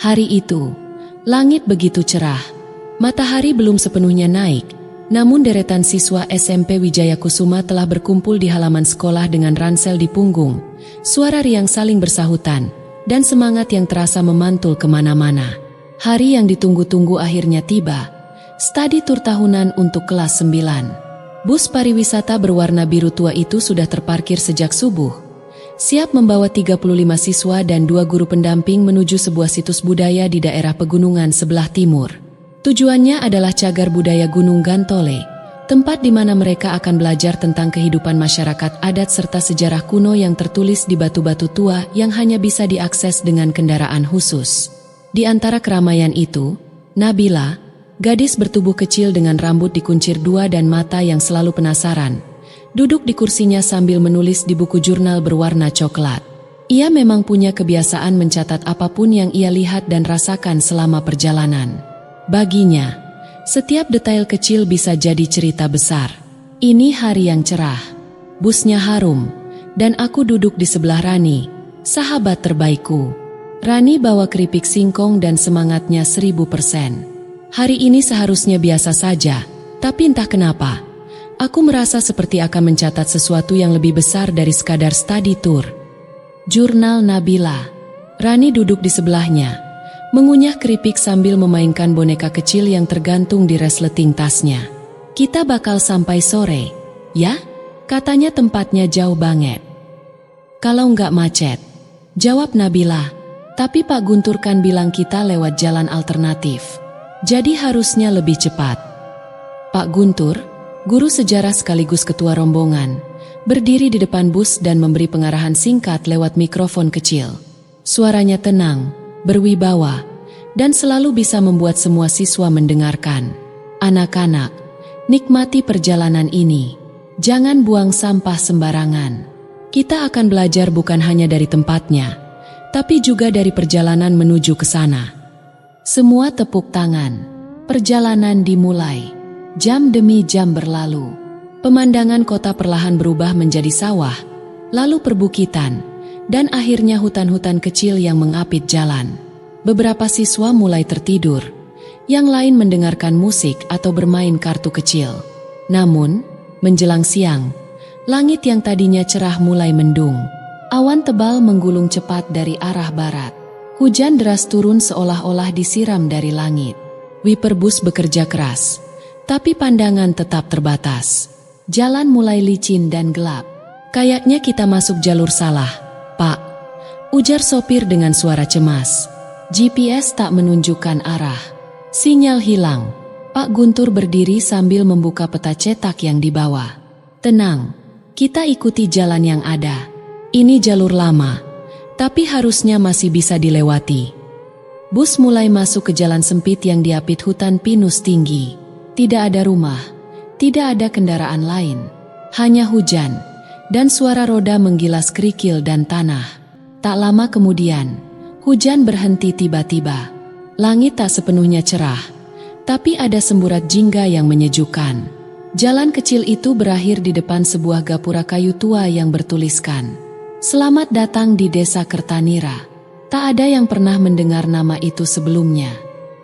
Hari itu, langit begitu cerah. Matahari belum sepenuhnya naik, namun deretan siswa SMP Wijaya Kusuma telah berkumpul di halaman sekolah dengan ransel di punggung, suara riang saling bersahutan, dan semangat yang terasa memantul kemana-mana. Hari yang ditunggu-tunggu akhirnya tiba, studi tur tahunan untuk kelas 9. Bus pariwisata berwarna biru tua itu sudah terparkir sejak subuh, siap membawa 35 siswa dan 2 guru pendamping menuju sebuah situs budaya di daerah pegunungan sebelah timur. Tujuannya adalah cagar budaya Gunung Gantole, tempat di mana mereka akan belajar tentang kehidupan masyarakat adat serta sejarah kuno yang tertulis di batu-batu tua yang hanya bisa diakses dengan kendaraan khusus. Di antara keramaian itu, Nabila, gadis bertubuh kecil dengan rambut dikuncir 2 dan mata yang selalu penasaran, duduk di kursinya sambil menulis di buku jurnal berwarna coklat. Ia memang punya kebiasaan mencatat apapun yang ia lihat dan rasakan selama perjalanan. Baginya, setiap detail kecil bisa jadi cerita besar. Ini hari yang cerah, busnya harum, dan aku duduk di sebelah Rani, sahabat terbaikku. Rani bawa keripik singkong dan semangatnya 1000%. Hari ini seharusnya biasa saja, tapi entah kenapa, aku merasa seperti akan mencatat sesuatu yang lebih besar dari sekadar studi tour. Jurnal Nabila. Rani duduk di sebelahnya, mengunyah keripik sambil memainkan boneka kecil yang tergantung di resleting tasnya. Kita bakal sampai sore, ya? Katanya tempatnya jauh banget. Kalau nggak macet, jawab Nabila. Tapi Pak Guntur kan bilang kita lewat jalan alternatif. Jadi harusnya lebih cepat. Pak Guntur, guru sejarah sekaligus ketua rombongan, berdiri di depan bus dan memberi pengarahan singkat lewat mikrofon kecil. Suaranya tenang, berwibawa, dan selalu bisa membuat semua siswa mendengarkan. Anak-anak, nikmati perjalanan ini. Jangan buang sampah sembarangan. Kita akan belajar bukan hanya dari tempatnya, tapi juga dari perjalanan menuju ke sana. Semua tepuk tangan. Perjalanan dimulai. Jam demi jam berlalu. Pemandangan kota perlahan berubah menjadi sawah, lalu perbukitan, dan akhirnya hutan-hutan kecil yang mengapit jalan. Beberapa siswa mulai tertidur, yang lain mendengarkan musik atau bermain kartu kecil. Namun, menjelang siang, langit yang tadinya cerah mulai mendung. Awan tebal menggulung cepat dari arah barat. Hujan deras turun seolah-olah disiram dari langit. Wiper bus bekerja keras, tapi pandangan tetap terbatas. Jalan mulai licin dan gelap. Kayaknya kita masuk jalur salah, Pak, ujar sopir dengan suara cemas. GPS tak menunjukkan arah. Sinyal hilang. Pak Guntur berdiri sambil membuka peta cetak yang dibawa. Tenang, kita ikuti jalan yang ada. Ini jalur lama, tapi harusnya masih bisa dilewati. Bus mulai masuk ke jalan sempit yang diapit hutan pinus tinggi. Tidak ada rumah, tidak ada kendaraan lain, hanya hujan, dan suara roda menggilas kerikil dan tanah. Tak lama kemudian, hujan berhenti tiba-tiba. Langit tak sepenuhnya cerah, tapi ada semburat jingga yang menyejukkan. Jalan kecil itu berakhir di depan sebuah gapura kayu tua yang bertuliskan, "Selamat datang di Desa Kertanira." Tak ada yang pernah mendengar nama itu sebelumnya.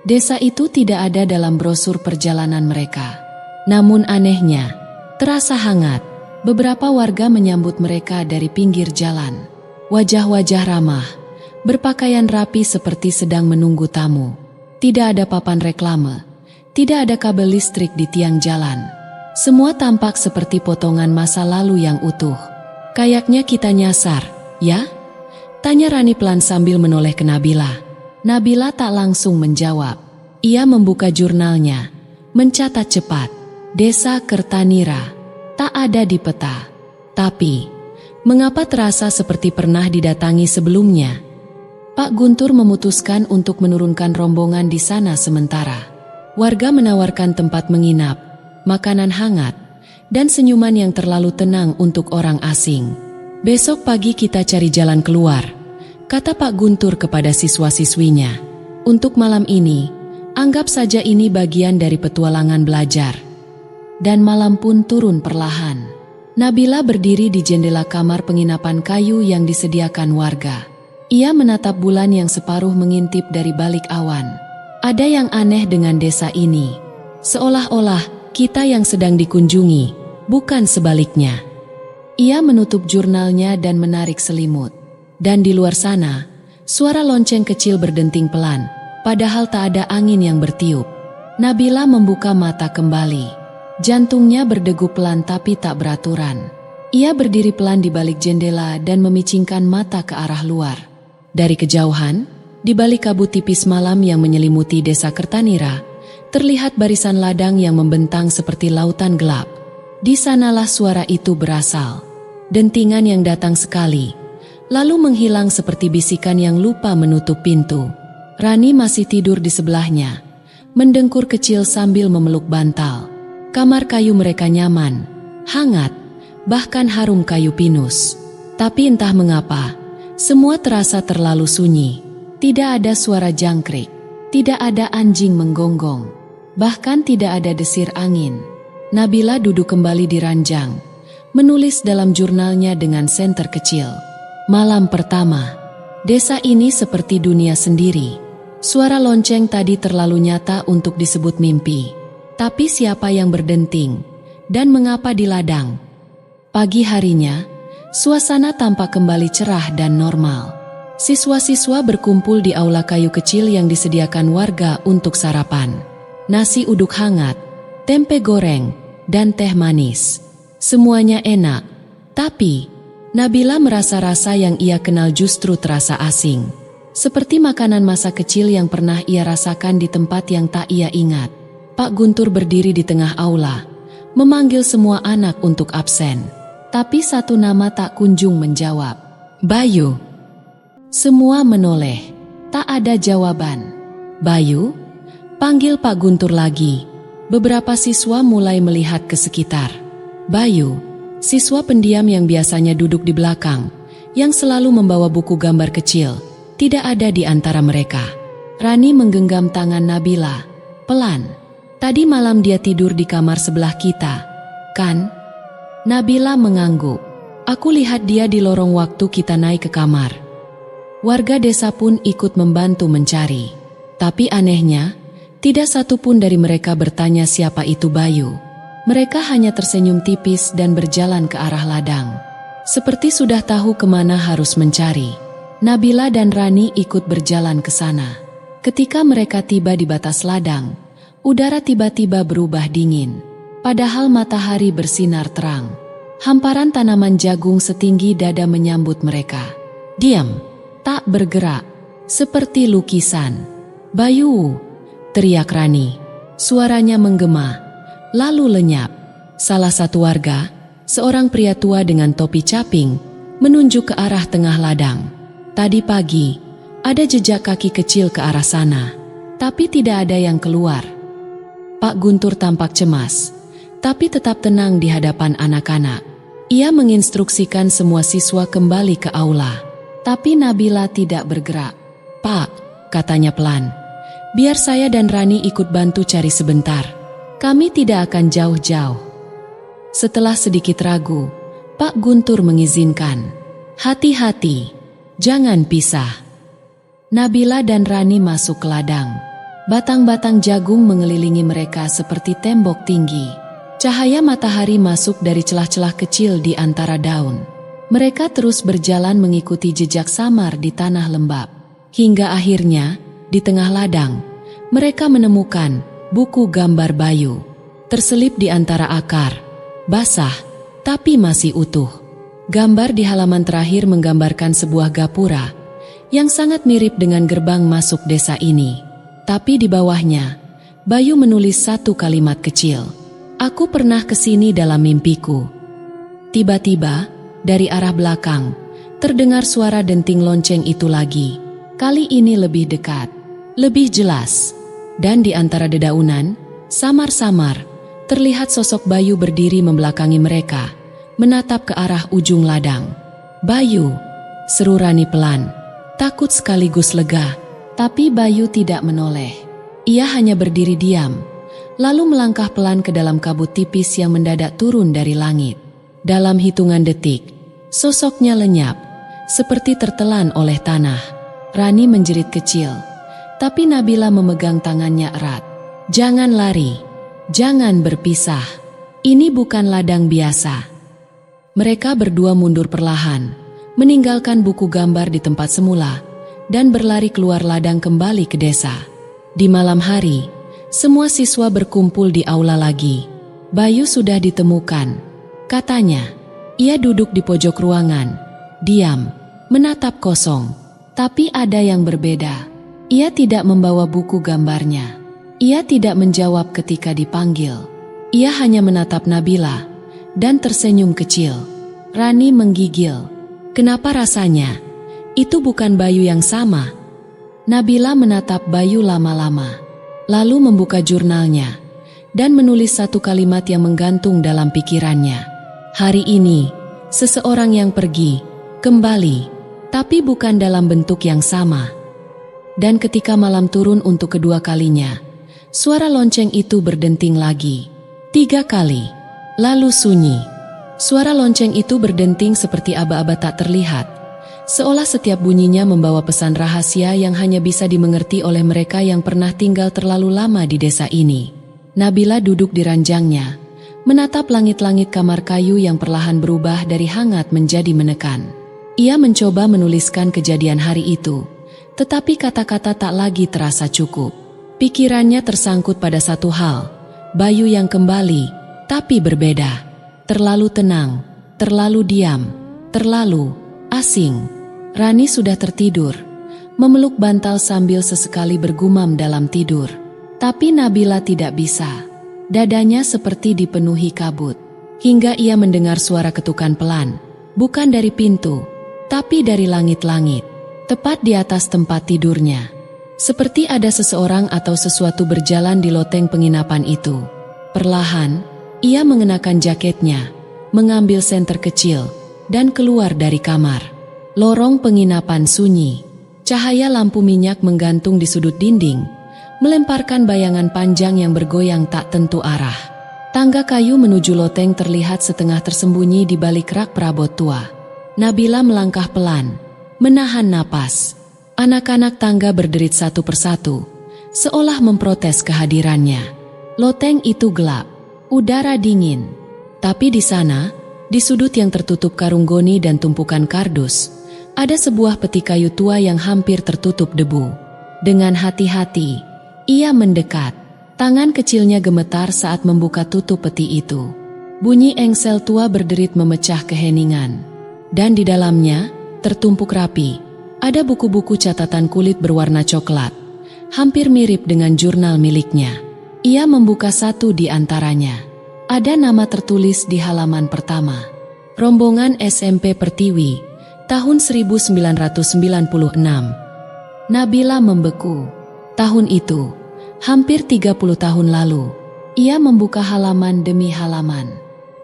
Desa itu tidak ada dalam brosur perjalanan mereka. Namun anehnya, terasa hangat. Beberapa warga menyambut mereka dari pinggir jalan. Wajah-wajah ramah, berpakaian rapi seperti sedang menunggu tamu. Tidak ada papan reklame, tidak ada kabel listrik di tiang jalan. Semua tampak seperti potongan masa lalu yang utuh. Kayaknya kita nyasar, ya? Tanya Rani pelan sambil menoleh ke Nabila. Nabila tak langsung menjawab. Ia membuka jurnalnya, mencatat cepat. Desa Kertanira, tak ada di peta. Tapi, mengapa terasa seperti pernah didatangi sebelumnya? Pak Guntur memutuskan untuk menurunkan rombongan di sana sementara. Warga menawarkan tempat menginap, makanan hangat, dan senyuman yang terlalu tenang untuk orang asing. Besok pagi kita cari jalan keluar, kata Pak Guntur kepada siswa-siswinya. Untuk malam ini, anggap saja ini bagian dari petualangan belajar. Dan malam pun turun perlahan. Nabila berdiri di jendela kamar penginapan kayu yang disediakan warga. Ia menatap bulan yang separuh mengintip dari balik awan. Ada yang aneh dengan desa ini. Seolah-olah kita yang sedang dikunjungi, bukan sebaliknya. Ia menutup jurnalnya dan menarik selimut. Dan di luar sana, suara lonceng kecil berdenting pelan, padahal tak ada angin yang bertiup. Nabila membuka mata kembali. Jantungnya berdegup pelan tapi tak beraturan. Ia berdiri pelan di balik jendela dan memicingkan mata ke arah luar. Dari kejauhan, di balik kabut tipis malam yang menyelimuti desa Kertanira, terlihat barisan ladang yang membentang seperti lautan gelap. Di sanalah suara itu berasal. Dentingan yang datang sekali, lalu menghilang seperti bisikan yang lupa menutup pintu. Rani masih tidur di sebelahnya, mendengkur kecil sambil memeluk bantal. Kamar kayu mereka nyaman, hangat, bahkan harum kayu pinus. Tapi entah mengapa, semua terasa terlalu sunyi. Tidak ada suara jangkrik, tidak ada anjing menggonggong, bahkan tidak ada desir angin. Nabila duduk kembali di ranjang, menulis dalam jurnalnya dengan senter kecil. Malam pertama, desa ini seperti dunia sendiri. Suara lonceng tadi terlalu nyata untuk disebut mimpi. Tapi siapa yang berdenting, dan mengapa di ladang? Pagi harinya, suasana tampak kembali cerah dan normal. Siswa-siswa berkumpul di aula kayu kecil yang disediakan warga untuk sarapan. Nasi uduk hangat, tempe goreng, dan teh manis. Semuanya enak, tapi Nabila merasa rasa yang ia kenal justru terasa asing. Seperti makanan masa kecil yang pernah ia rasakan di tempat yang tak ia ingat. Pak Guntur berdiri di tengah aula, memanggil semua anak untuk absen. Tapi satu nama tak kunjung menjawab. Bayu. Semua menoleh, tak ada jawaban. Bayu? Panggil Pak Guntur lagi. Beberapa siswa mulai melihat ke sekitar. Bayu, siswa pendiam yang biasanya duduk di belakang, yang selalu membawa buku gambar kecil, tidak ada di antara mereka. Rani menggenggam tangan Nabila, pelan. Tadi malam dia tidur di kamar sebelah kita, kan? Nabila mengangguk. Aku lihat dia di lorong waktu kita naik ke kamar. Warga desa pun ikut membantu mencari. Tapi anehnya, tidak satu pun dari mereka bertanya siapa itu Bayu. Mereka hanya tersenyum tipis dan berjalan ke arah ladang. Seperti sudah tahu kemana harus mencari. Nabila dan Rani ikut berjalan ke sana. Ketika mereka tiba di batas ladang, udara tiba-tiba berubah dingin. Padahal matahari bersinar terang. Hamparan tanaman jagung setinggi dada menyambut mereka. Diam, tak bergerak, seperti lukisan. Bayu, teriak Rani. Suaranya menggema, lalu lenyap. Salah satu warga, seorang pria tua dengan topi caping, menunjuk ke arah tengah ladang. Tadi pagi, ada jejak kaki kecil ke arah sana, tapi tidak ada yang keluar. Pak Guntur tampak cemas, tapi tetap tenang di hadapan anak-anak. Ia menginstruksikan semua siswa kembali ke aula, tapi Nabila tidak bergerak. Pak, katanya pelan, biar saya dan Rani ikut bantu cari sebentar. Kami tidak akan jauh-jauh. Setelah sedikit ragu, Pak Guntur mengizinkan. Hati-hati, jangan pisah. Nabila dan Rani masuk ke ladang. Batang-batang jagung mengelilingi mereka seperti tembok tinggi. Cahaya matahari masuk dari celah-celah kecil di antara daun. Mereka terus berjalan mengikuti jejak samar di tanah lembab. Hingga akhirnya, di tengah ladang, mereka menemukan buku gambar Bayu. Terselip di antara akar, basah, tapi masih utuh. Gambar di halaman terakhir menggambarkan sebuah gapura, yang sangat mirip dengan gerbang masuk desa ini. Tapi di bawahnya, Bayu menulis satu kalimat kecil. Aku pernah kesini dalam mimpiku. Tiba-tiba, dari arah belakang, terdengar suara denting lonceng itu lagi. Kali ini lebih dekat, lebih jelas. Dan di antara dedaunan, samar-samar, terlihat sosok Bayu berdiri membelakangi mereka, menatap ke arah ujung ladang. Bayu, seru Rani pelan, takut sekaligus lega. Tapi Bayu tidak menoleh. Ia hanya berdiri diam, lalu melangkah pelan ke dalam kabut tipis yang mendadak turun dari langit. Dalam hitungan detik, sosoknya lenyap, seperti tertelan oleh tanah. Rani menjerit kecil, tapi Nabila memegang tangannya erat. Jangan lari, jangan berpisah. Ini bukan ladang biasa. Mereka berdua mundur perlahan, meninggalkan buku gambar di tempat semula, dan berlari keluar ladang kembali ke desa. Di malam hari, semua siswa berkumpul di aula lagi. Bayu sudah ditemukan, katanya. Ia duduk di pojok ruangan, diam, menatap kosong. Tapi ada yang berbeda. Ia tidak membawa buku gambarnya. Ia tidak menjawab ketika dipanggil. Ia hanya menatap Nabila dan tersenyum kecil. Rani menggigil. Kenapa rasanya? Itu bukan Bayu yang sama. Nabila menatap Bayu lama-lama, lalu membuka jurnalnya dan menulis satu kalimat yang menggantung dalam pikirannya. Hari ini, seseorang yang pergi, kembali, tapi bukan dalam bentuk yang sama. Dan ketika malam turun untuk kedua kalinya, suara lonceng itu berdenting lagi. 3 kali, lalu sunyi. Suara lonceng itu berdenting seperti aba-aba tak terlihat, seolah setiap bunyinya membawa pesan rahasia yang hanya bisa dimengerti oleh mereka yang pernah tinggal terlalu lama di desa ini. Nabila duduk di ranjangnya, menatap langit-langit kamar kayu yang perlahan berubah dari hangat menjadi menekan. Ia mencoba menuliskan kejadian hari itu, tetapi kata-kata tak lagi terasa cukup. Pikirannya tersangkut pada satu hal, Bayu yang kembali, tapi berbeda. Terlalu tenang, terlalu diam, terlalu asing. Rani sudah tertidur, memeluk bantal sambil sesekali bergumam dalam tidur. Tapi Nabila tidak bisa. Dadanya seperti dipenuhi kabut, hingga ia mendengar suara ketukan pelan, bukan dari pintu, tapi dari langit-langit, tepat di atas tempat tidurnya. Seperti ada seseorang atau sesuatu berjalan di loteng penginapan itu. Perlahan, ia mengenakan jaketnya, mengambil senter kecil, dan keluar dari kamar. Lorong penginapan sunyi, cahaya lampu minyak menggantung di sudut dinding, melemparkan bayangan panjang yang bergoyang tak tentu arah. Tangga kayu menuju loteng terlihat setengah tersembunyi di balik rak perabot tua. Nabila melangkah pelan, menahan napas. Anak-anak tangga berderit satu persatu, seolah memprotes kehadirannya. Loteng itu gelap, udara dingin. Tapi di sana, di sudut yang tertutup karung goni dan tumpukan kardus, ada sebuah peti kayu tua yang hampir tertutup debu. Dengan hati-hati, ia mendekat. Tangan kecilnya gemetar saat membuka tutup peti itu. Bunyi engsel tua berderit memecah keheningan. Dan di dalamnya, tertumpuk rapi, ada buku-buku catatan kulit berwarna coklat, hampir mirip dengan jurnal miliknya. Ia membuka satu di antaranya. Ada nama tertulis di halaman pertama. Rombongan SMP Pertiwi, tahun 1996. Nabila membeku. Tahun itu, hampir 30 tahun lalu, ia membuka halaman demi halaman.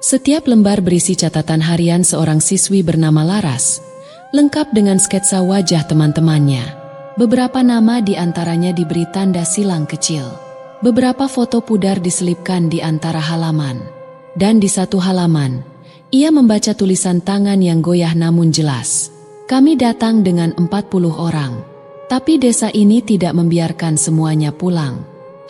Setiap lembar berisi catatan harian seorang siswi bernama Laras, lengkap dengan sketsa wajah teman-temannya. Beberapa nama di antaranya diberi tanda silang kecil. Beberapa foto pudar diselipkan di antara halaman. Dan di satu halaman, ia membaca tulisan tangan yang goyah namun jelas. Kami datang dengan 40 orang. Tapi desa ini tidak membiarkan semuanya pulang.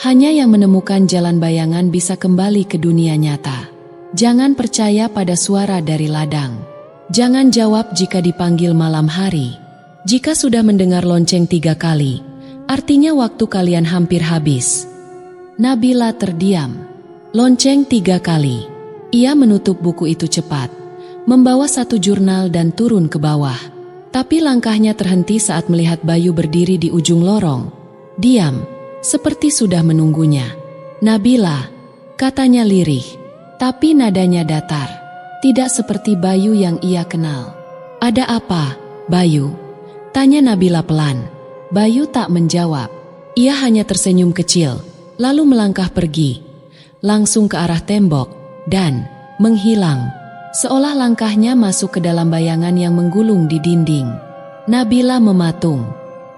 Hanya yang menemukan jalan bayangan bisa kembali ke dunia nyata. Jangan percaya pada suara dari ladang. Jangan jawab jika dipanggil malam hari. Jika sudah mendengar lonceng 3 kali, artinya waktu kalian hampir habis. Nabila terdiam. Lonceng 3 kali. Ia menutup buku itu cepat, membawa satu jurnal dan turun ke bawah. Tapi langkahnya terhenti saat melihat Bayu berdiri di ujung lorong. Diam, seperti sudah menunggunya. Nabila, katanya lirih, tapi nadanya datar. Tidak seperti Bayu yang ia kenal. Ada apa, Bayu? Tanya Nabila pelan. Bayu tak menjawab. Ia hanya tersenyum kecil, lalu melangkah pergi. Langsung ke arah tembok, dan menghilang. Seolah langkahnya masuk ke dalam bayangan yang menggulung di dinding. Nabila mematung.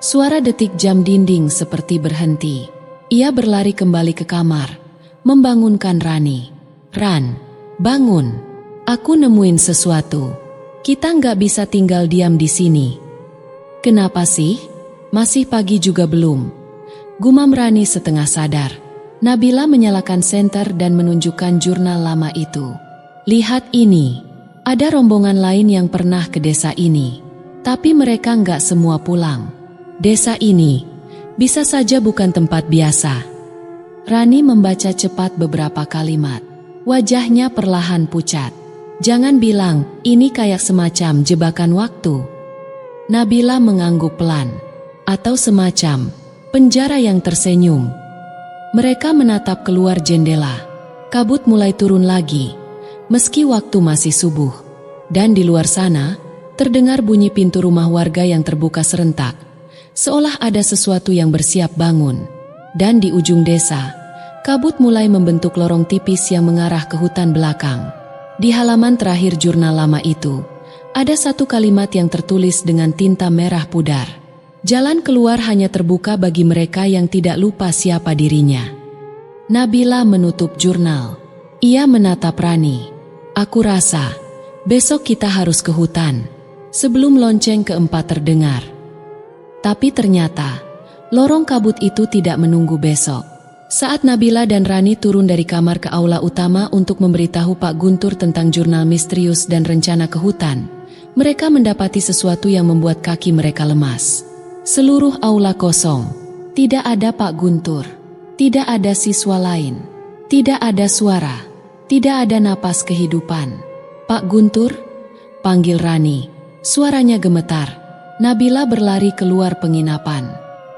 Suara detik jam dinding seperti berhenti. Ia berlari kembali ke kamar, membangunkan Rani. Ran, bangun. Aku nemuin sesuatu. Kita nggak bisa tinggal diam di sini. Kenapa sih? Masih pagi juga belum? Gumam Rani setengah sadar. Nabila menyalakan senter dan menunjukkan jurnal lama itu. Lihat ini. Ada rombongan lain yang pernah ke desa ini. Tapi mereka nggak semua pulang. Desa ini bisa saja bukan tempat biasa. Rani membaca cepat beberapa kalimat. Wajahnya perlahan pucat. Jangan bilang, ini kayak semacam jebakan waktu. Nabila mengangguk pelan. Atau semacam penjara yang tersenyum. Mereka menatap keluar jendela. Kabut mulai turun lagi. Meski waktu masih subuh. Dan di luar sana, terdengar bunyi pintu rumah warga yang terbuka serentak. Seolah ada sesuatu yang bersiap bangun. Dan di ujung desa, kabut mulai membentuk lorong tipis yang mengarah ke hutan belakang. Di halaman terakhir jurnal lama itu, ada satu kalimat yang tertulis dengan tinta merah pudar. Jalan keluar hanya terbuka bagi mereka yang tidak lupa siapa dirinya. Nabila menutup jurnal. Ia menatap Rani. Aku rasa, besok kita harus ke hutan. Sebelum lonceng keempat terdengar. Tapi ternyata, lorong kabut itu tidak menunggu besok. Saat Nabila dan Rani turun dari kamar ke aula utama untuk memberitahu Pak Guntur tentang jurnal misterius dan rencana ke hutan, mereka mendapati sesuatu yang membuat kaki mereka lemas. Seluruh aula kosong. Tidak ada Pak Guntur. Tidak ada siswa lain. Tidak ada suara. Tidak ada napas kehidupan. Pak Guntur? Panggil Rani. Suaranya gemetar. Nabila berlari keluar penginapan.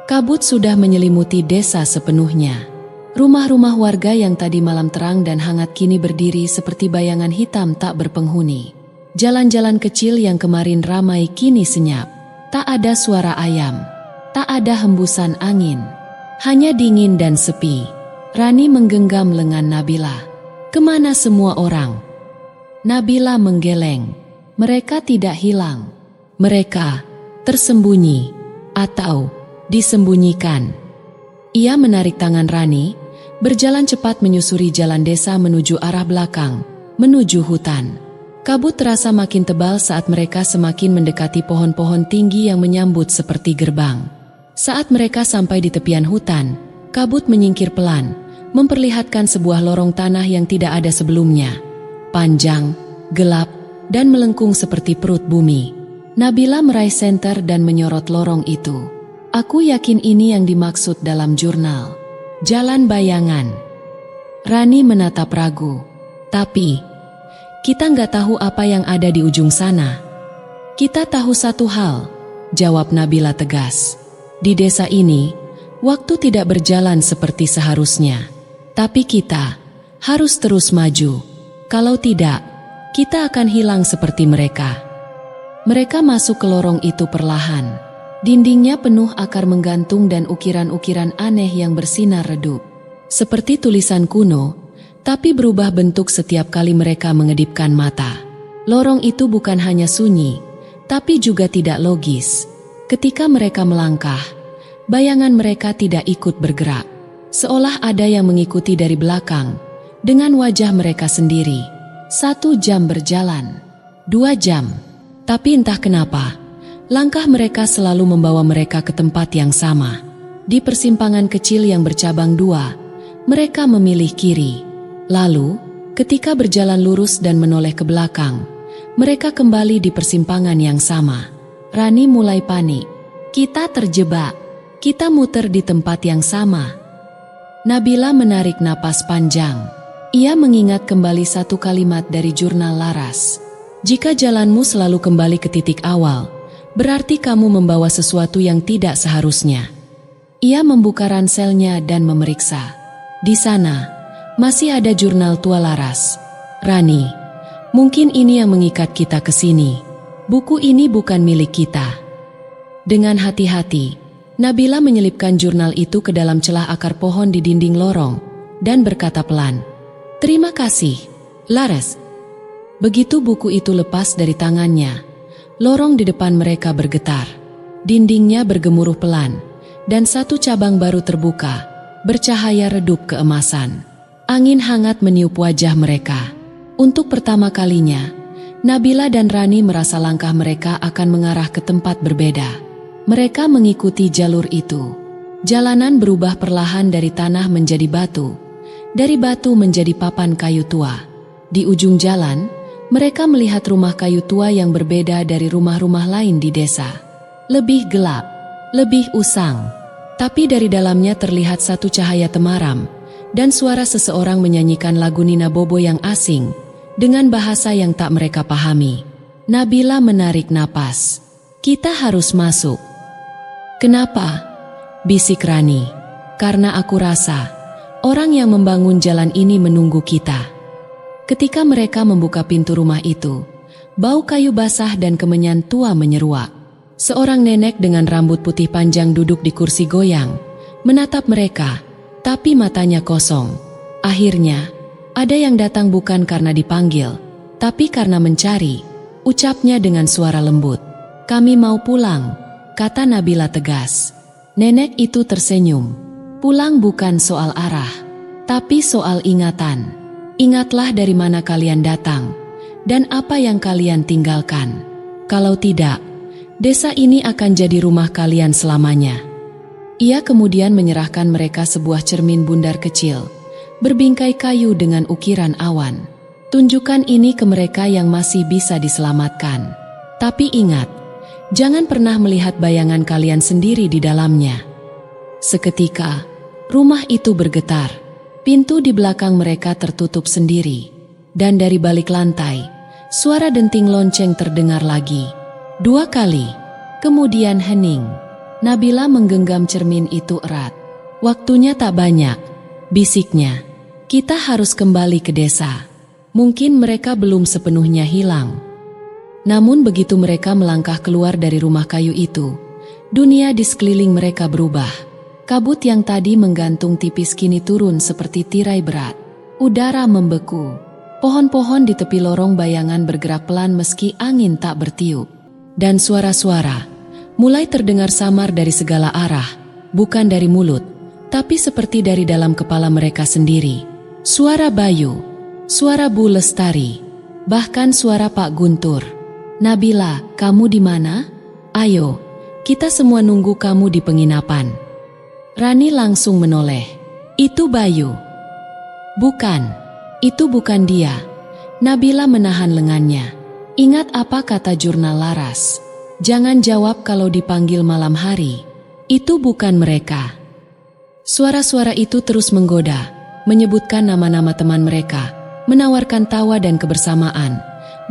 Kabut sudah menyelimuti desa sepenuhnya. Rumah-rumah warga yang tadi malam terang dan hangat kini berdiri seperti bayangan hitam tak berpenghuni. Jalan-jalan kecil yang kemarin ramai kini senyap. Tak ada suara ayam. Tak ada hembusan angin. Hanya dingin dan sepi. Rani menggenggam lengan Nabila. Kemana semua orang? Nabila menggeleng. Mereka tidak hilang. Mereka tersembunyi atau disembunyikan. Ia menarik tangan Rani, berjalan cepat menyusuri jalan desa menuju arah belakang, menuju hutan. Kabut terasa makin tebal saat mereka semakin mendekati pohon-pohon tinggi yang menyambut seperti gerbang. Saat mereka sampai di tepian hutan, kabut menyingkir pelan, memperlihatkan sebuah lorong tanah yang tidak ada sebelumnya. Panjang, gelap, dan melengkung seperti perut bumi. Nabila meraih senter dan menyorot lorong itu. Aku yakin ini yang dimaksud dalam jurnal. Jalan bayangan. Rani menatap ragu. Tapi, kita nggak tahu apa yang ada di ujung sana. Kita tahu satu hal, jawab Nabila tegas. Di desa ini, waktu tidak berjalan seperti seharusnya. Tapi kita harus terus maju. Kalau tidak, kita akan hilang seperti mereka. Mereka masuk ke lorong itu perlahan. Dindingnya penuh akar menggantung dan ukiran-ukiran aneh yang bersinar redup. Seperti tulisan kuno, tapi berubah bentuk setiap kali mereka mengedipkan mata. Lorong itu bukan hanya sunyi, tapi juga tidak logis. Ketika mereka melangkah, bayangan mereka tidak ikut bergerak. Seolah ada yang mengikuti dari belakang, dengan wajah mereka sendiri. 1 jam berjalan, 2 jam. Tapi entah kenapa, langkah mereka selalu membawa mereka ke tempat yang sama. Di persimpangan kecil yang bercabang 2, mereka memilih kiri. Lalu, ketika berjalan lurus dan menoleh ke belakang, mereka kembali di persimpangan yang sama. Rani mulai panik. Kita terjebak. Kita muter di tempat yang sama. Nabila menarik napas panjang. Ia mengingat kembali satu kalimat dari jurnal Laras. Jika jalanmu selalu kembali ke titik awal, berarti kamu membawa sesuatu yang tidak seharusnya. Ia membuka ranselnya dan memeriksa. Di sana, masih ada jurnal tua Laras. Rani, mungkin ini yang mengikat kita ke sini. Buku ini bukan milik kita. Dengan hati-hati, Nabila menyelipkan jurnal itu ke dalam celah akar pohon di dinding lorong dan berkata pelan, "Terima kasih, Laras." Begitu buku itu lepas dari tangannya, lorong di depan mereka bergetar. Dindingnya bergemuruh pelan, dan satu cabang baru terbuka, bercahaya redup keemasan. Angin hangat meniup wajah mereka. Untuk pertama kalinya, Nabila dan Rani merasa langkah mereka akan mengarah ke tempat berbeda. Mereka mengikuti jalur itu. Jalanan berubah perlahan dari tanah menjadi batu, dari batu menjadi papan kayu tua. Di ujung jalan, mereka melihat rumah kayu tua yang berbeda dari rumah-rumah lain di desa. Lebih gelap, lebih usang, tapi dari dalamnya terlihat satu cahaya temaram, dan suara seseorang menyanyikan lagu Nina Bobo yang asing, dengan bahasa yang tak mereka pahami. Nabila menarik napas. "Kita harus masuk." "Kenapa?" bisik Rani. "Karena aku rasa orang yang membangun jalan ini menunggu kita." Ketika mereka membuka pintu rumah itu, bau kayu basah dan kemenyan tua menyeruak. Seorang nenek dengan rambut putih panjang duduk di kursi goyang, menatap mereka, tapi matanya kosong. Akhirnya, ada yang datang bukan karena dipanggil, tapi karena mencari, ucapnya dengan suara lembut. "Kami mau pulang," kata Nabila tegas. Nenek itu tersenyum. "Pulang bukan soal arah, tapi soal ingatan. Ingatlah dari mana kalian datang, dan apa yang kalian tinggalkan. Kalau tidak, desa ini akan jadi rumah kalian selamanya." Ia kemudian menyerahkan mereka sebuah cermin bundar kecil, berbingkai kayu dengan ukiran awan. "Tunjukkan ini ke mereka yang masih bisa diselamatkan. Tapi ingat, jangan pernah melihat bayangan kalian sendiri di dalamnya." Seketika, rumah itu bergetar. Pintu di belakang mereka tertutup sendiri, dan dari balik lantai, suara denting lonceng terdengar lagi. 2 kali, kemudian hening. Nabila menggenggam cermin itu erat. "Waktunya tak banyak," bisiknya. "Kita harus kembali ke desa. Mungkin mereka belum sepenuhnya hilang." Namun begitu mereka melangkah keluar dari rumah kayu itu, dunia di sekeliling mereka berubah. Kabut yang tadi menggantung tipis kini turun seperti tirai berat. Udara membeku. Pohon-pohon di tepi lorong bayangan bergerak pelan meski angin tak bertiup. Dan suara-suara mulai terdengar samar dari segala arah, bukan dari mulut, tapi seperti dari dalam kepala mereka sendiri. Suara Bayu, suara Bu Lestari, bahkan suara Pak Guntur. "Nabila, kamu di mana? Ayo, kita semua nunggu kamu di penginapan." Rani langsung menoleh. "Itu Bayu." "Bukan, itu bukan dia." Nabila menahan lengannya. "Ingat apa kata jurnal Laras? Jangan jawab kalau dipanggil malam hari. Itu bukan mereka." Suara-suara itu terus menggoda, menyebutkan nama-nama teman mereka, menawarkan tawa dan kebersamaan,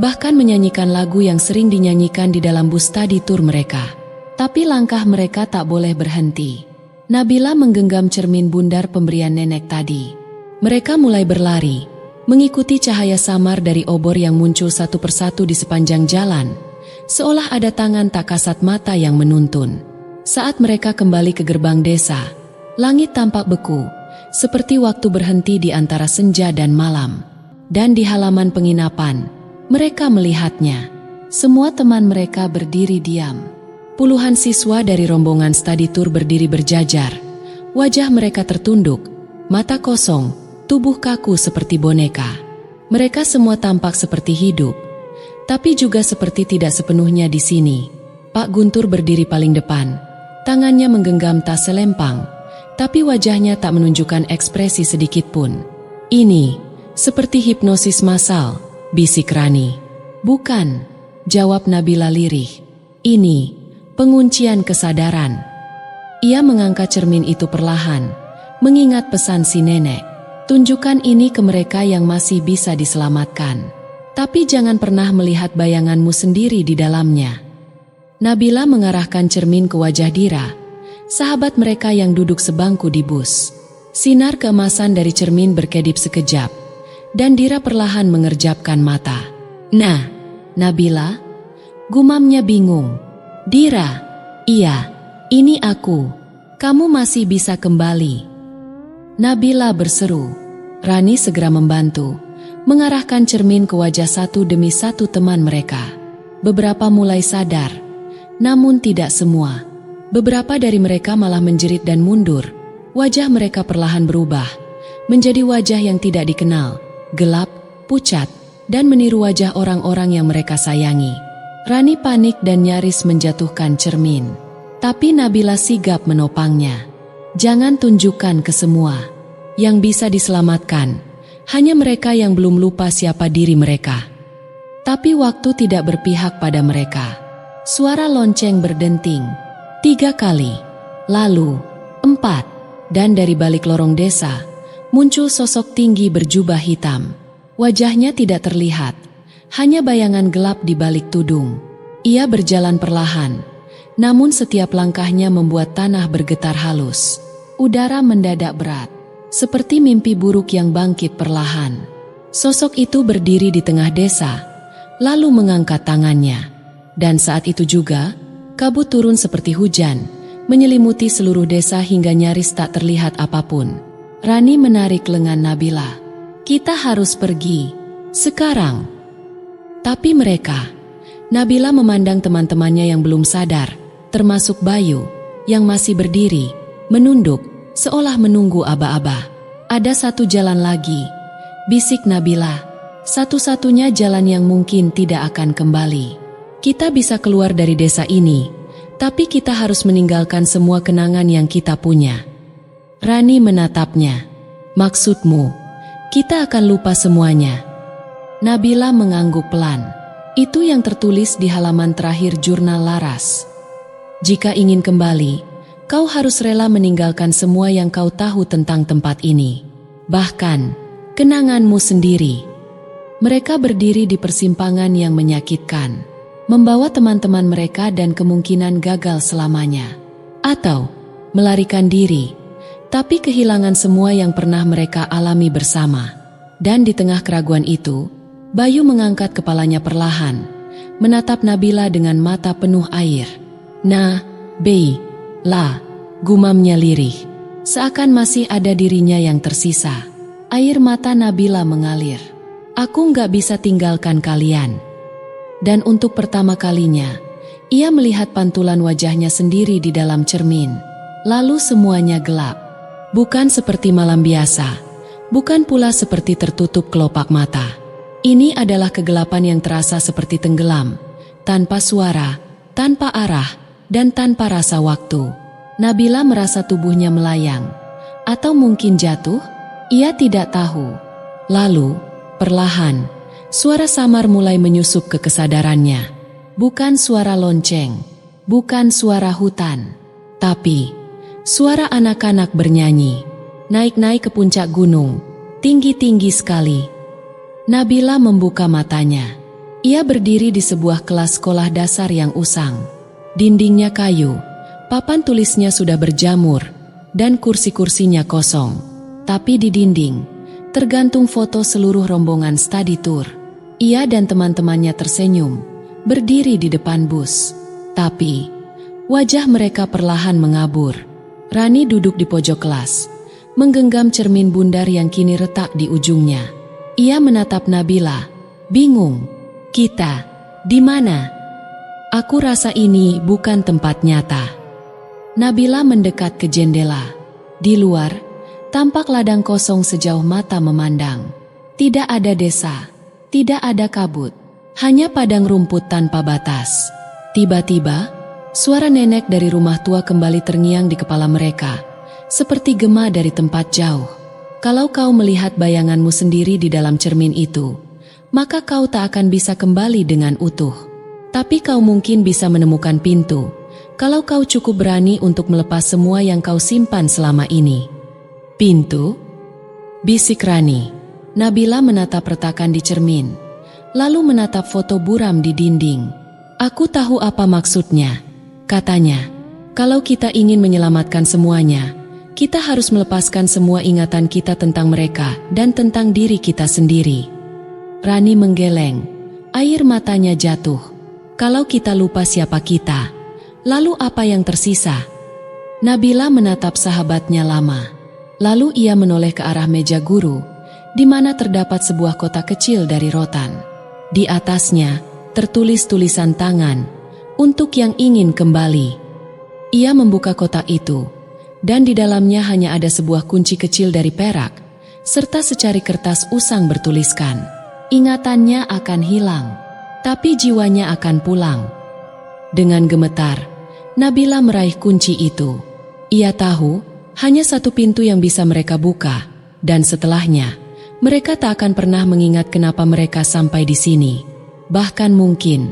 bahkan menyanyikan lagu yang sering dinyanyikan di dalam bus study tour mereka. Tapi langkah mereka tak boleh berhenti. Nabila menggenggam cermin bundar pemberian nenek tadi. Mereka mulai berlari, mengikuti cahaya samar dari obor yang muncul satu persatu di sepanjang jalan, seolah ada tangan tak kasat mata yang menuntun. Saat mereka kembali ke gerbang desa, langit tampak beku, seperti waktu berhenti di antara senja dan malam. Dan di halaman penginapan, mereka melihatnya. Semua teman mereka berdiri diam. Puluhan siswa dari rombongan study tour berdiri berjajar. Wajah mereka tertunduk, mata kosong, tubuh kaku seperti boneka. Mereka semua tampak seperti hidup, tapi juga seperti tidak sepenuhnya di sini. Pak Guntur berdiri paling depan, tangannya menggenggam tas selempang, tapi wajahnya tak menunjukkan ekspresi sedikit pun. "Ini seperti hipnosis massal," bisik Rani. "Bukan," jawab Nabila lirih. "Ini penguncian kesadaran." Ia mengangkat cermin itu perlahan, mengingat pesan si nenek. "Tunjukkan ini ke mereka yang masih bisa diselamatkan. Tapi jangan pernah melihat bayanganmu sendiri di dalamnya." Nabila mengarahkan cermin ke wajah Dira, sahabat mereka yang duduk sebangku di bus. Sinar keemasan dari cermin berkedip sekejap, dan Dira perlahan mengerjapkan mata. "Nah, Nabila?" gumamnya bingung. "Dira, iya, ini aku. Kamu masih bisa kembali." Nabila berseru. Rani segera membantu, mengarahkan cermin ke wajah satu demi satu teman mereka. Beberapa mulai sadar, namun tidak semua. Beberapa dari mereka malah menjerit dan mundur. Wajah mereka perlahan berubah, menjadi wajah yang tidak dikenal, gelap, pucat, dan meniru wajah orang-orang yang mereka sayangi. Rani panik dan nyaris menjatuhkan cermin. Tapi Nabila sigap menopangnya. Jangan tunjukkan ke semua. Yang bisa diselamatkan hanya mereka yang belum lupa siapa diri mereka. Tapi waktu tidak berpihak pada mereka. Suara lonceng berdenting 3 kali, lalu 4, dan dari balik lorong desa muncul sosok tinggi berjubah hitam. Wajahnya tidak terlihat, hanya bayangan gelap di balik tudung. Ia berjalan perlahan, namun setiap langkahnya membuat tanah bergetar halus. Udara mendadak berat, seperti mimpi buruk yang bangkit perlahan. Sosok itu berdiri di tengah desa, lalu mengangkat tangannya. Dan saat itu juga, kabut turun seperti hujan, menyelimuti seluruh desa hingga nyaris tak terlihat apapun. Rani menarik lengan Nabila. Kita harus pergi, sekarang. Tapi mereka, Nabila memandang teman-temannya yang belum sadar, termasuk Bayu, yang masih berdiri, menunduk, seolah menunggu aba-aba. Ada satu jalan lagi, bisik Nabila. Satu-satunya jalan yang mungkin tidak akan kembali. Kita bisa keluar dari desa ini, tapi kita harus meninggalkan semua kenangan yang kita punya. Rani menatapnya. Maksudmu? Kita akan lupa semuanya. Nabila mengangguk pelan. Itu yang tertulis di halaman terakhir jurnal Laras. Jika ingin kembali, kau harus rela meninggalkan semua yang kau tahu tentang tempat ini. Bahkan, kenanganmu sendiri. Mereka berdiri di persimpangan yang menyakitkan, membawa teman-teman mereka dan kemungkinan gagal selamanya. Atau, melarikan diri. Tapi kehilangan semua yang pernah mereka alami bersama. Dan di tengah keraguan itu, Bayu mengangkat kepalanya perlahan, menatap Nabila dengan mata penuh air. Nah, Bei, lah, gumamnya lirih. Seakan masih ada dirinya yang tersisa. Air mata Nabila mengalir. Aku nggak bisa tinggalkan kalian. Dan untuk pertama kalinya, ia melihat pantulan wajahnya sendiri di dalam cermin. Lalu semuanya gelap. Bukan seperti malam biasa, bukan pula seperti tertutup kelopak mata. Ini adalah kegelapan yang terasa seperti tenggelam, tanpa suara, tanpa arah, dan tanpa rasa waktu. Nabila merasa tubuhnya melayang, atau mungkin jatuh, ia tidak tahu. Lalu, perlahan, suara samar mulai menyusup ke kesadarannya. Bukan suara lonceng, bukan suara hutan, tapi suara anak-anak bernyanyi, naik-naik ke puncak gunung, tinggi-tinggi sekali. Nabila membuka matanya. Ia berdiri di sebuah kelas sekolah dasar yang usang. Dindingnya kayu, papan tulisnya sudah berjamur, dan kursi-kursinya kosong. Tapi di dinding, tergantung foto seluruh rombongan study tour. Ia dan teman-temannya tersenyum, berdiri di depan bus. Tapi, wajah mereka perlahan mengabur. Rani duduk di pojok kelas, menggenggam cermin bundar yang kini retak di ujungnya. Ia menatap Nabila, bingung. Kita, di mana? Aku rasa ini bukan tempat nyata. Nabila mendekat ke jendela. Di luar, tampak ladang kosong sejauh mata memandang. Tidak ada desa, tidak ada kabut, hanya padang rumput tanpa batas. Tiba-tiba, suara nenek dari rumah tua kembali terngiang di kepala mereka, seperti gema dari tempat jauh. Kalau kau melihat bayanganmu sendiri di dalam cermin itu, maka kau tak akan bisa kembali dengan utuh. Tapi kau mungkin bisa menemukan pintu, kalau kau cukup berani untuk melepas semua yang kau simpan selama ini. Pintu? Bisik Rani. Nabila menatap retakan di cermin, lalu menatap foto buram di dinding. Aku tahu apa maksudnya. Katanya, kalau kita ingin menyelamatkan semuanya, kita harus melepaskan semua ingatan kita tentang mereka dan tentang diri kita sendiri. Rani menggeleng, air matanya jatuh. Kalau kita lupa siapa kita, lalu apa yang tersisa? Nabila menatap sahabatnya lama. Lalu ia menoleh ke arah meja guru, di mana terdapat sebuah kotak kecil dari rotan. Di atasnya, tertulis tulisan tangan, untuk yang ingin kembali. Ia membuka kotak itu, dan di dalamnya hanya ada sebuah kunci kecil dari perak, serta secari kertas usang bertuliskan, Ingatannya akan hilang, tapi jiwanya akan pulang. Dengan gemetar, Nabila meraih kunci itu. Ia tahu, hanya satu pintu yang bisa mereka buka, dan setelahnya, mereka tak akan pernah mengingat kenapa mereka sampai di sini. Bahkan mungkin,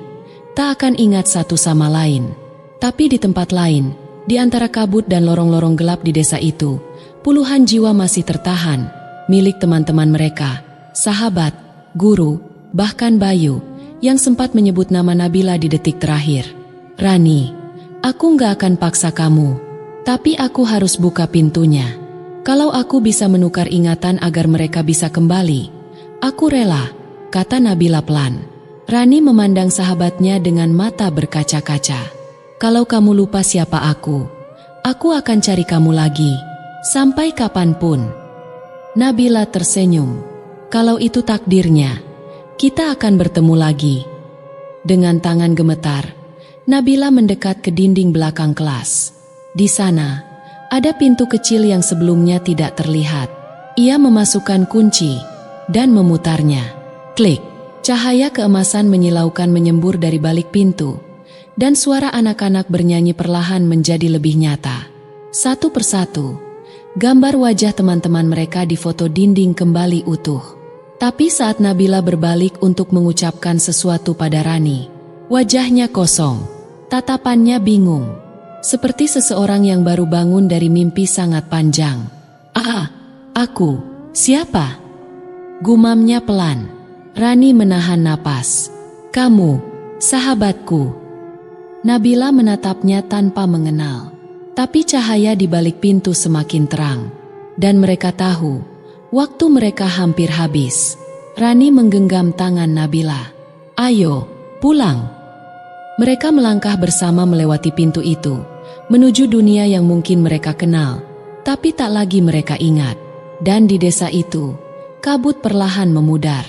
tak akan ingat satu sama lain. Tapi di tempat lain, di antara kabut dan lorong-lorong gelap di desa itu, puluhan jiwa masih tertahan, milik teman-teman mereka, sahabat, guru, bahkan Bayu, yang sempat menyebut nama Nabila di detik terakhir. Rani, aku nggak akan paksa kamu, tapi aku harus buka pintunya. Kalau aku bisa menukar ingatan agar mereka bisa kembali, aku rela, kata Nabila pelan. Rani memandang sahabatnya dengan mata berkaca-kaca. Kalau kamu lupa siapa aku akan cari kamu lagi, sampai kapanpun. Nabila tersenyum. Kalau itu takdirnya, kita akan bertemu lagi. Dengan tangan gemetar, Nabila mendekat ke dinding belakang kelas. Di sana, ada pintu kecil yang sebelumnya tidak terlihat. Ia memasukkan kunci dan memutarnya. Klik. Cahaya keemasan menyilaukan menyembur dari balik pintu, dan suara anak-anak bernyanyi perlahan menjadi lebih nyata. Satu persatu, gambar wajah teman-teman mereka di foto dinding kembali utuh. Tapi saat Nabila berbalik untuk mengucapkan sesuatu pada Rani, wajahnya kosong, tatapannya bingung, seperti seseorang yang baru bangun dari mimpi sangat panjang. Aku, siapa? Gumamnya pelan. Rani menahan napas. Kamu, sahabatku. Nabila menatapnya tanpa mengenal. Tapi cahaya di balik pintu semakin terang. Dan mereka tahu, waktu mereka hampir habis. Rani menggenggam tangan Nabila. Ayo, pulang. Mereka melangkah bersama melewati pintu itu, menuju dunia yang mungkin mereka kenal, tapi tak lagi mereka ingat. Dan di desa itu, kabut perlahan memudar.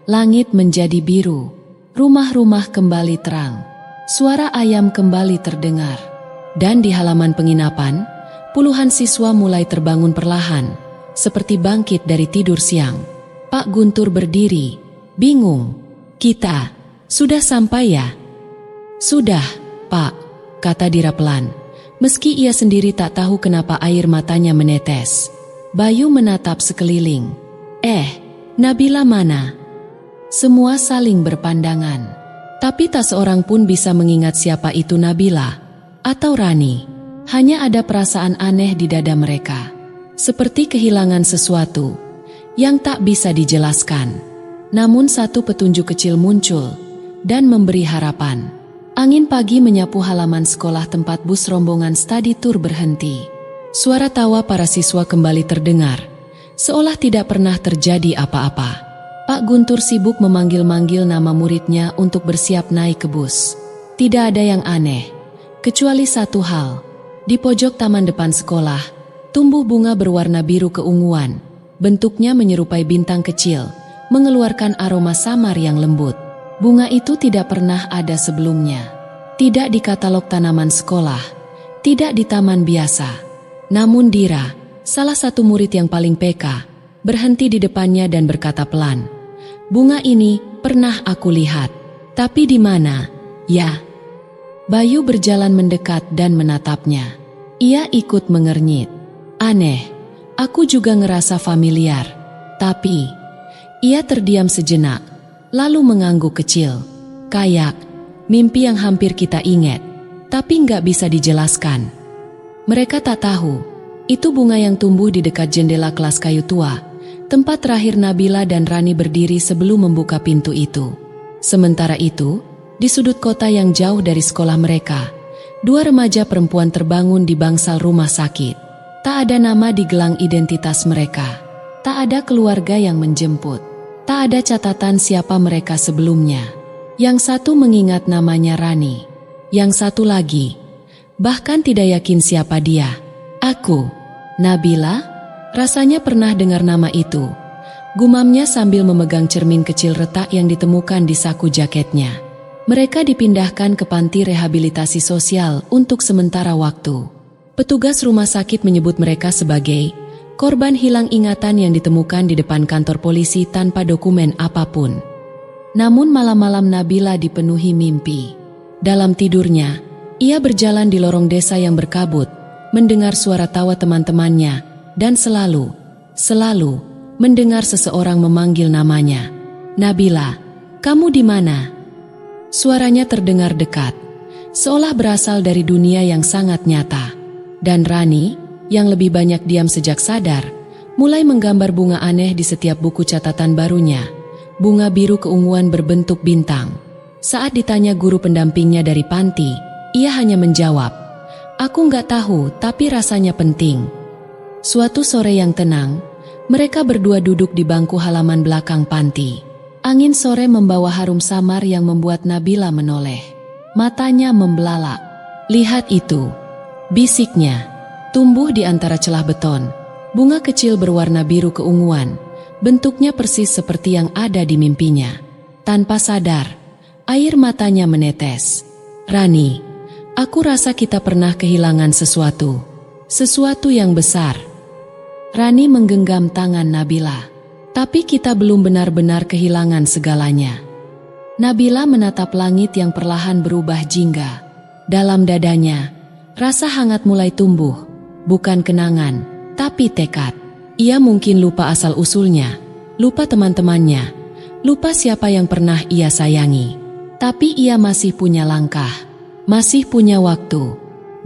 Langit menjadi biru, rumah-rumah kembali terang, suara ayam kembali terdengar. Dan di halaman penginapan, puluhan siswa mulai terbangun perlahan, seperti bangkit dari tidur siang. Pak Guntur berdiri, bingung. Kita, sudah sampai ya? Sudah, Pak, kata Dira pelan, meski ia sendiri tak tahu kenapa air matanya menetes. Bayu menatap sekeliling. Nabila mana? Semua saling berpandangan, tapi tak seorang pun bisa mengingat siapa itu Nabila atau Rani. Hanya ada perasaan aneh di dada mereka, seperti kehilangan sesuatu yang tak bisa dijelaskan. Namun satu petunjuk kecil muncul dan memberi harapan. Angin pagi menyapu halaman sekolah tempat bus rombongan study tour berhenti. Suara tawa para siswa kembali terdengar, seolah tidak pernah terjadi apa-apa. Pak Guntur sibuk memanggil-manggil nama muridnya untuk bersiap naik ke bus. Tidak ada yang aneh, kecuali satu hal. Di pojok taman depan sekolah, tumbuh bunga berwarna biru keunguan. Bentuknya menyerupai bintang kecil, mengeluarkan aroma samar yang lembut. Bunga itu tidak pernah ada sebelumnya. Tidak di katalog tanaman sekolah, tidak di taman biasa. Namun Dira, salah satu murid yang paling peka, berhenti di depannya dan berkata pelan, bunga ini pernah aku lihat. Tapi di mana? Ya. Bayu berjalan mendekat dan menatapnya. Ia ikut mengernyit. Aneh, aku juga ngerasa familiar. Tapi, ia terdiam sejenak, lalu mengangguk kecil. Kayak mimpi yang hampir kita ingat, tapi nggak bisa dijelaskan. Mereka tak tahu, itu bunga yang tumbuh di dekat jendela kelas kayu tua, tempat terakhir Nabila dan Rani berdiri sebelum membuka pintu itu. Sementara itu, di sudut kota yang jauh dari sekolah mereka, dua remaja perempuan terbangun di bangsal rumah sakit. Tak ada nama di gelang identitas mereka. Tak ada keluarga yang menjemput. Tak ada catatan siapa mereka sebelumnya. Yang satu mengingat namanya Rani. Yang satu lagi, bahkan tidak yakin siapa dia. Aku, Nabila? Rasanya pernah dengar nama itu. Gumamnya sambil memegang cermin kecil retak yang ditemukan di saku jaketnya. Mereka dipindahkan ke panti rehabilitasi sosial untuk sementara waktu. Petugas rumah sakit menyebut mereka sebagai korban hilang ingatan yang ditemukan di depan kantor polisi tanpa dokumen apapun. Namun malam-malam Nabila dipenuhi mimpi. Dalam tidurnya, ia berjalan di lorong desa yang berkabut, mendengar suara tawa teman-temannya, dan selalu mendengar seseorang memanggil namanya. "Nabila, kamu di mana?" Suaranya terdengar dekat, seolah berasal dari dunia yang sangat nyata. Dan Rani, yang lebih banyak diam sejak sadar, mulai menggambar bunga aneh di setiap buku catatan barunya. Bunga biru keunguan berbentuk bintang. Saat ditanya guru pendampingnya dari panti, ia hanya menjawab, "Aku nggak tahu, tapi rasanya penting." Suatu sore yang tenang, mereka berdua duduk di bangku halaman belakang panti. Angin sore membawa harum samar yang membuat Nabila menoleh. Matanya membelalak. "Lihat itu," bisiknya. Tumbuh di antara celah beton, bunga kecil berwarna biru keunguan, bentuknya persis seperti yang ada di mimpinya. Tanpa sadar, air matanya menetes. "Rani, aku rasa kita pernah kehilangan sesuatu yang besar." Rani menggenggam tangan Nabila. "Tapi kita belum benar-benar kehilangan segalanya." Nabila menatap langit yang perlahan berubah jingga. Dalam dadanya, rasa hangat mulai tumbuh. Bukan kenangan, tapi tekad. Ia mungkin lupa asal-usulnya, lupa teman-temannya, lupa siapa yang pernah ia sayangi. Tapi ia masih punya langkah, masih punya waktu.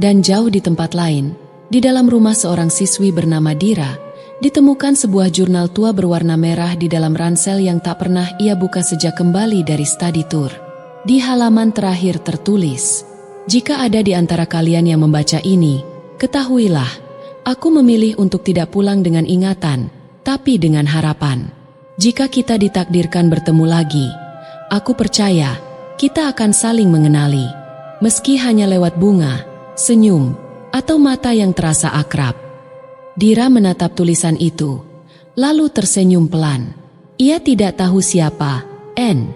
Dan jauh di tempat lain, di dalam rumah seorang siswi bernama Dira, ditemukan sebuah jurnal tua berwarna merah di dalam ransel yang tak pernah ia buka sejak kembali dari study tour. Di halaman terakhir tertulis, "Jika ada di antara kalian yang membaca ini, ketahuilah, aku memilih untuk tidak pulang dengan ingatan, tapi dengan harapan. Jika kita ditakdirkan bertemu lagi, aku percaya kita akan saling mengenali, meski hanya lewat bunga, senyum, atau mata yang terasa akrab." Dira menatap tulisan itu, lalu tersenyum pelan. Ia tidak tahu siapa N.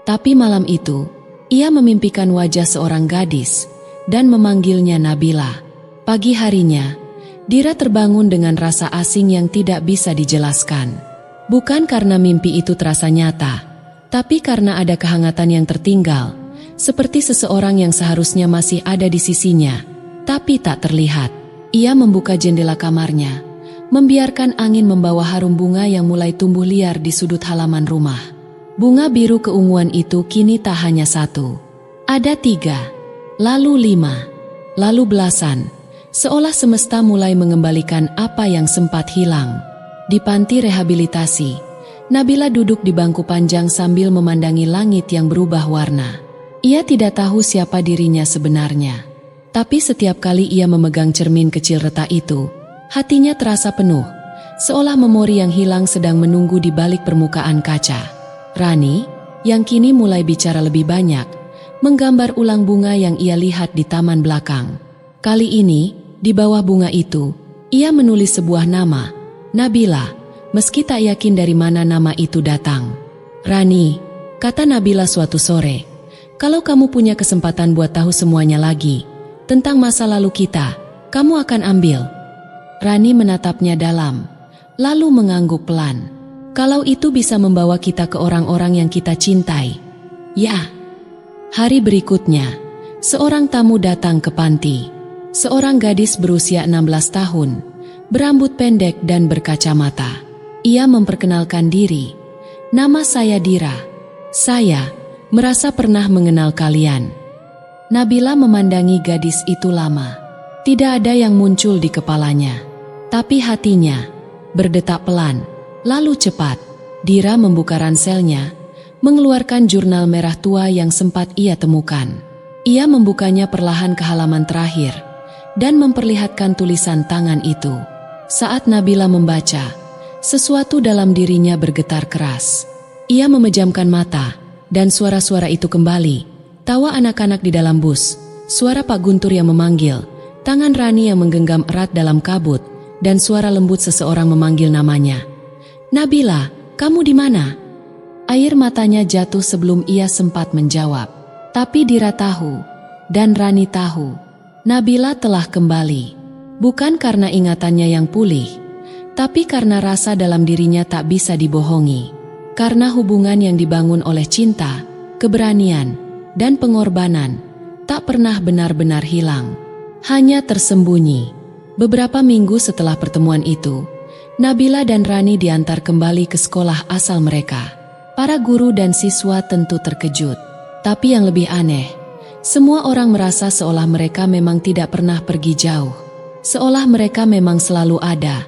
Tapi malam itu, ia memimpikan wajah seorang gadis dan memanggilnya Nabila. Pagi harinya, Dira terbangun dengan rasa asing yang tidak bisa dijelaskan. Bukan karena mimpi itu terasa nyata, tapi karena ada kehangatan yang tertinggal, seperti seseorang yang seharusnya masih ada di sisinya, tapi tak terlihat. Ia membuka jendela kamarnya, membiarkan angin membawa harum bunga yang mulai tumbuh liar di sudut halaman rumah. Bunga biru keunguan itu kini tak hanya satu. Ada 3, lalu 5, lalu belasan. Seolah semesta mulai mengembalikan apa yang sempat hilang. Di panti rehabilitasi, Nabila duduk di bangku panjang sambil memandangi langit yang berubah warna. Ia tidak tahu siapa dirinya sebenarnya. Tapi setiap kali ia memegang cermin kecil retak itu, hatinya terasa penuh, seolah memori yang hilang sedang menunggu di balik permukaan kaca. Rani, yang kini mulai bicara lebih banyak, menggambar ulang bunga yang ia lihat di taman belakang. Kali ini, di bawah bunga itu, ia menulis sebuah nama, Nabila, meski tak yakin dari mana nama itu datang. "Rani," kata Nabila suatu sore, "kalau kamu punya kesempatan buat tahu semuanya lagi, tentang masa lalu kita, kamu akan ambil?" Rani menatapnya dalam, lalu mengangguk pelan. "Kalau itu bisa membawa kita ke orang-orang yang kita cintai." "Ya." Hari berikutnya, seorang tamu datang ke panti. Seorang gadis berusia 16 tahun, berambut pendek dan berkacamata. Ia memperkenalkan diri. "Nama saya Dira. Saya merasa pernah mengenal kalian." Nabila memandangi gadis itu lama. Tidak ada yang muncul di kepalanya. Tapi hatinya berdetak pelan, lalu cepat. Dira membuka ranselnya, mengeluarkan jurnal merah tua yang sempat ia temukan. Ia membukanya perlahan ke halaman terakhir dan memperlihatkan tulisan tangan itu. Saat Nabila membaca, sesuatu dalam dirinya bergetar keras. Ia memejamkan mata, dan suara-suara itu kembali. Tawa anak-anak di dalam bus, suara Pak Guntur yang memanggil, tangan Rani yang menggenggam erat dalam kabut, dan suara lembut seseorang memanggil namanya. "Nabila, kamu di mana?" Air matanya jatuh sebelum ia sempat menjawab. Tapi Dira tahu, dan Rani tahu, Nabila telah kembali. Bukan karena ingatannya yang pulih, tapi karena rasa dalam dirinya tak bisa dibohongi. Karena hubungan yang dibangun oleh cinta, keberanian, dan pengorbanan tak pernah benar-benar hilang, hanya tersembunyi. Beberapa minggu setelah pertemuan itu, Nabila dan Rani diantar kembali ke sekolah asal mereka. Para guru dan siswa tentu terkejut. Tapi yang lebih aneh, semua orang merasa seolah mereka memang tidak pernah pergi jauh. Seolah mereka memang selalu ada,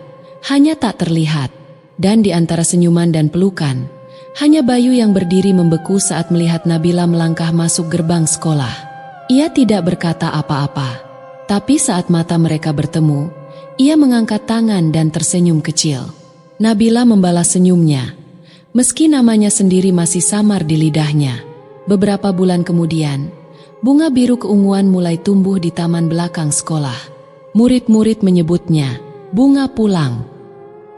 hanya tak terlihat. Dan di antara senyuman dan pelukan, hanya Bayu yang berdiri membeku saat melihat Nabila melangkah masuk gerbang sekolah. Ia tidak berkata apa-apa, tapi saat mata mereka bertemu, ia mengangkat tangan dan tersenyum kecil. Nabila membalas senyumnya, meski namanya sendiri masih samar di lidahnya. Beberapa bulan kemudian, bunga biru keunguan mulai tumbuh di taman belakang sekolah. Murid-murid menyebutnya bunga pulang.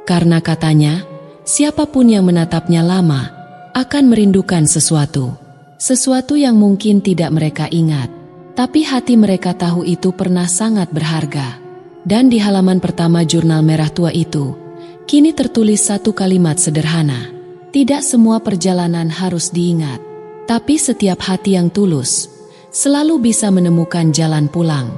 Karena katanya, siapapun yang menatapnya lama akan merindukan sesuatu. Sesuatu yang mungkin tidak mereka ingat, tapi hati mereka tahu itu pernah sangat berharga. Dan di halaman pertama jurnal merah tua itu, kini tertulis satu kalimat sederhana. Tidak semua perjalanan harus diingat, tapi setiap hati yang tulus selalu bisa menemukan jalan pulang.